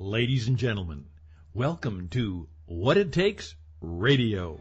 Ladies and gentlemen, welcome to What It Takes Radio.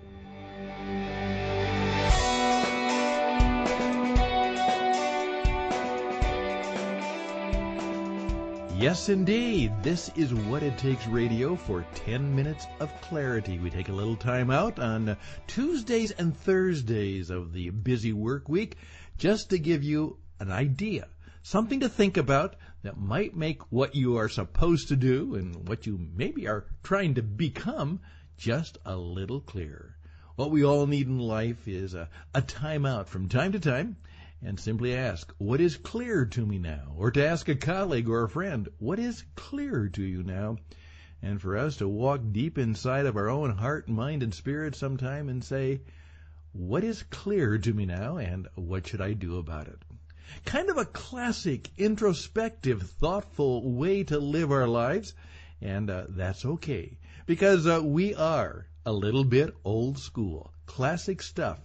Yes, indeed. This is What It Takes Radio for 10 minutes of clarity. We take a little time out on Tuesdays and Thursdays of the busy work week just to give you an idea, something to think about that might make what you are supposed to do and what you maybe are trying to become just a little clearer. What we all need in life is a time out from time to time and simply ask, what is clear to me now? Or to ask a colleague or a friend, what is clear to you now? And for us to walk deep inside of our own heart, mind, and spirit sometime and say, what is clear to me now and what should I do about it? Kind of a classic, introspective, thoughtful way to live our lives, and that's okay, because we are a little bit old school, classic stuff.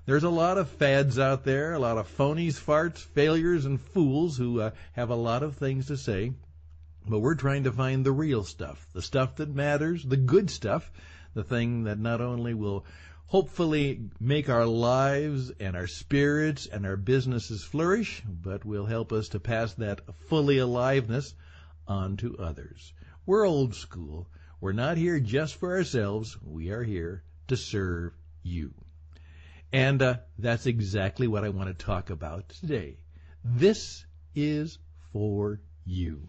There's a lot of fads out there, a lot of phonies, farts, failures, and fools who have a lot of things to say, but we're trying to find the real stuff, the stuff that matters, the good stuff, the thing that not only will hopefully make our lives and our spirits and our businesses flourish, but will help us to pass that fully aliveness on to others. We're old school. We're not here just for ourselves. We are here to serve you. And that's exactly what I want to talk about today. This is for you.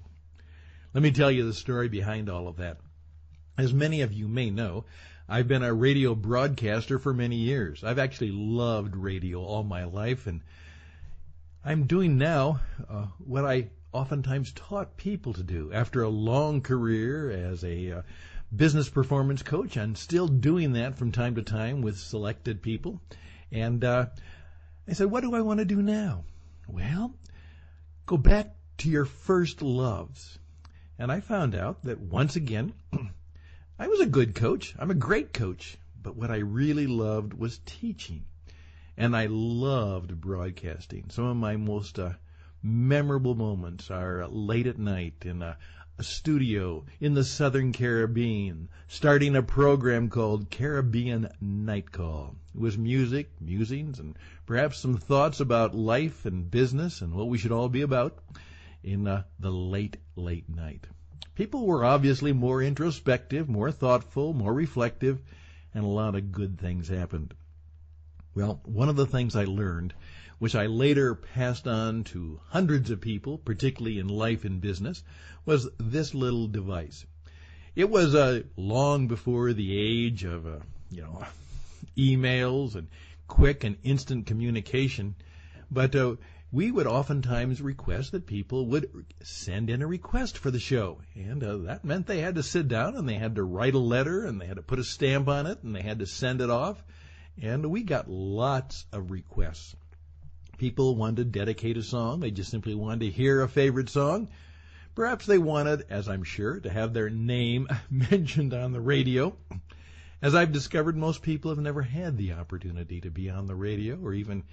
Let me tell you the story behind all of that. As many of you may know, I've been a radio broadcaster for many years. I've actually loved radio all my life, and I'm doing now what I oftentimes taught people to do. After a long career as a business performance coach, I'm still doing that from time to time with selected people. And I said, what do I want to do now? Well, go back to your first loves. And I found out that once again, I was a good coach. I'm a great coach. But what I really loved was teaching. And I loved broadcasting. Some of my most memorable moments are late at night in a studio in the Southern Caribbean, starting a program called Caribbean Night Call. It was music, musings, and perhaps some thoughts about life and business and what we should all be about in the late night. People were obviously more introspective, more thoughtful, more reflective, and a lot of good things happened. Well, one of the things I learned, which I later passed on to hundreds of people, particularly in life and business, was this little device. It was long before the age of, emails and quick and instant communication, but we would oftentimes request that people would send in a request for the show. And that meant they had to sit down and they had to write a letter and they had to put a stamp on it and they had to send it off. And we got lots of requests. People wanted to dedicate a song. They just simply wanted to hear a favorite song. Perhaps they wanted, as I'm sure, to have their name mentioned on the radio. As I've discovered, most people have never had the opportunity to be on the radio or even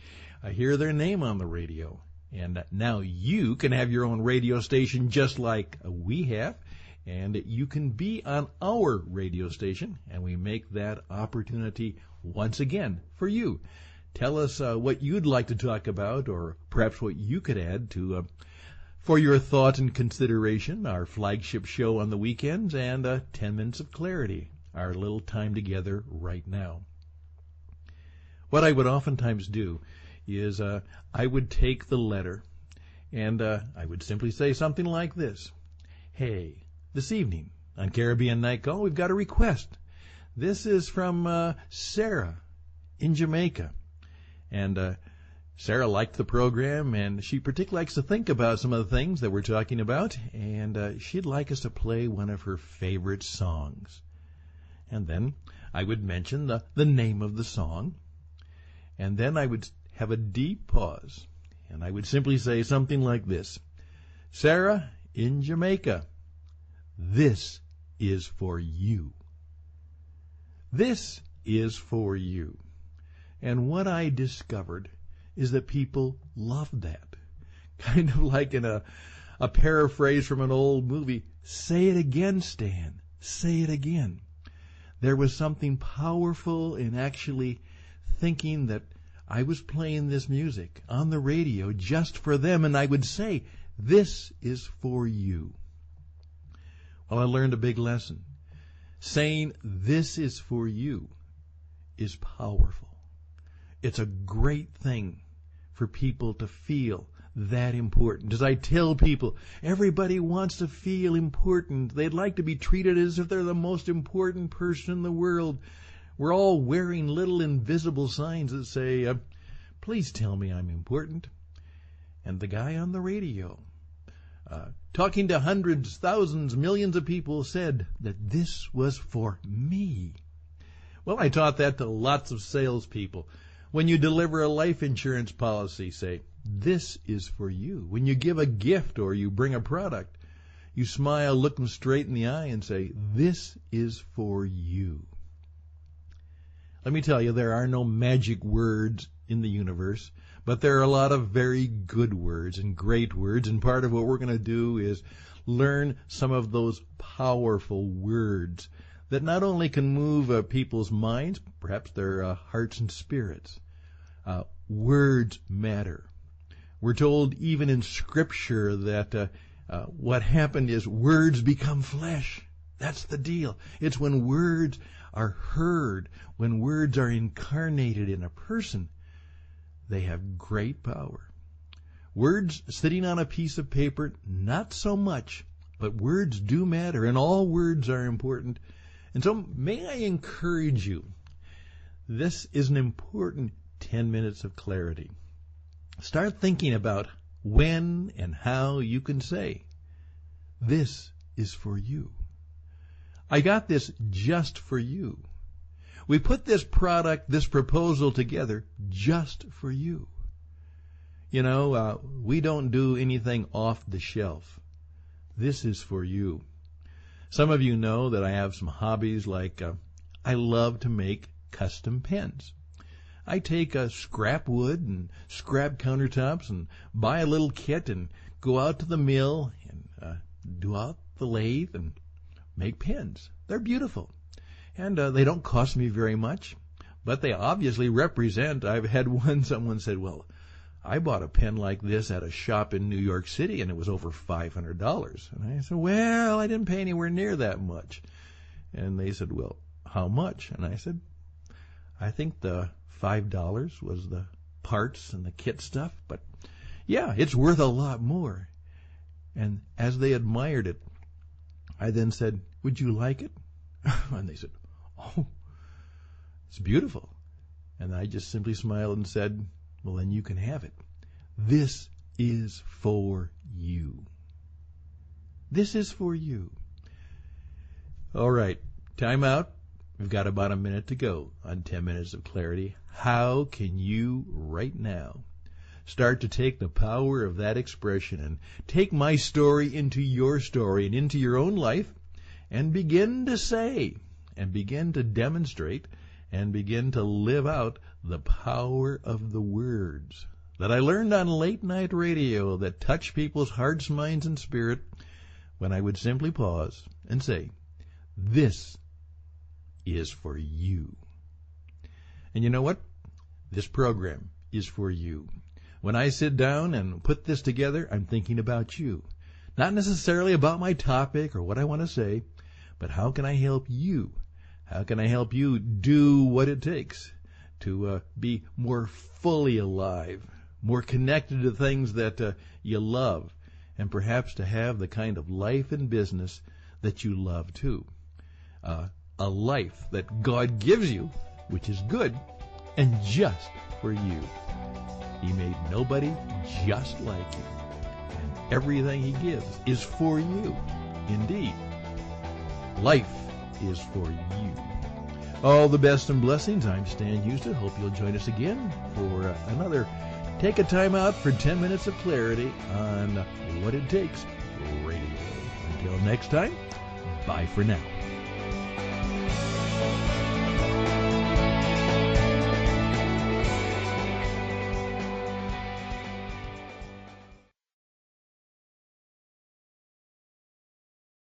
hear their name on the radio. And now you can have your own radio station just like we have, and you can be on our radio station, and we make that opportunity once again for you. Tell us what you'd like to talk about, or perhaps what you could add to for your thought and consideration, our flagship show on the weekends, and 10 Minutes of Clarity, our little time together right now. What I would oftentimes do is I would take the letter and I would simply say something like this. Hey, this evening on Caribbean Night Call, we've got a request. This is from Sarah in Jamaica. And Sarah liked the program, and she particularly likes to think about some of the things that we're talking about, and she'd like us to play one of her favorite songs. And then I would mention the name of the song, and then I would have a deep pause, and I would simply say something like this. Sarah in Jamaica, this is for you. This is for you. And what I discovered is that people loved that. Kind of like in a a paraphrase from an old movie. Say it again, Stan. Say it again. There was something powerful in actually thinking that I was playing this music on the radio just for them, and I would say, this is for you. Well, I learned a big lesson. Saying this is for you is powerful. It's a great thing for people to feel that important. As I tell people, everybody wants to feel important. They'd like to be treated as if they're the most important person in the world. We're all wearing little invisible signs that say, please tell me I'm important. And the guy on the radio, talking to hundreds, thousands, millions of people, said that this was for me. Well, I taught that to lots of salespeople. When you deliver a life insurance policy, say, this is for you. When you give a gift or you bring a product, you smile, look them straight in the eye and say, this is for you. Let me tell you, there are no magic words in the universe, but there are a lot of very good words and great words, and part of what we're going to do is learn some of those powerful words that not only can move people's minds, perhaps their hearts and spirits. Words matter. We're told even in Scripture that what happened is words become flesh. That's the deal. It's when words are heard, when words are incarnated in a person, they have great power. Words sitting on a piece of paper, not so much, but words do matter, and all words are important. And so may I encourage you, this is an important 10 minutes of clarity. Start thinking about when and how you can say, this is for you. I got this just for you. We put this product, this proposal together just for you. You know, we don't do anything off the shelf. This is for you. Some of you know that I have some hobbies like I love to make custom pens. I take scrap wood and scrap countertops and buy a little kit and go out to the mill and do out the lathe and make pens. They're beautiful. And they don't cost me very much, but they obviously represent. I've had someone said, well, I bought a pen like this at a shop in New York City and it was over $500. And I said, well, I didn't pay anywhere near that much. And they said, well, how much? And I said, I think the $5 was the parts and the kit stuff, but yeah, it's worth a lot more. And as they admired it, I then said, would you like it? And they said, oh, it's beautiful. And I just simply smiled and said, well, then you can have it. This is for you. This is for you. All right, time out. We've got about a minute to go on 10 Minutes of Clarity. How can you right now start to take the power of that expression and take my story into your story and into your own life and begin to say and begin to demonstrate and begin to live out the power of the words that I learned on late night radio that touch people's hearts, minds, and spirit when I would simply pause and say, this is for you. And you know what? This program is for you. When I sit down and put this together, I'm thinking about you. Not necessarily about my topic or what I want to say, but how can I help you? How can I help you do what it takes to be more fully alive, more connected to things that you love, and perhaps to have the kind of life and business that you love too. A life that God gives you, which is good, and just for you. He made nobody just like you, and everything He gives is for you. Indeed, life is for you. All the best and blessings. I'm Stan Houston. Hope you'll join us again for another Take a Time Out for 10 Minutes of Clarity on What It Takes Radio. Until next time, bye for now.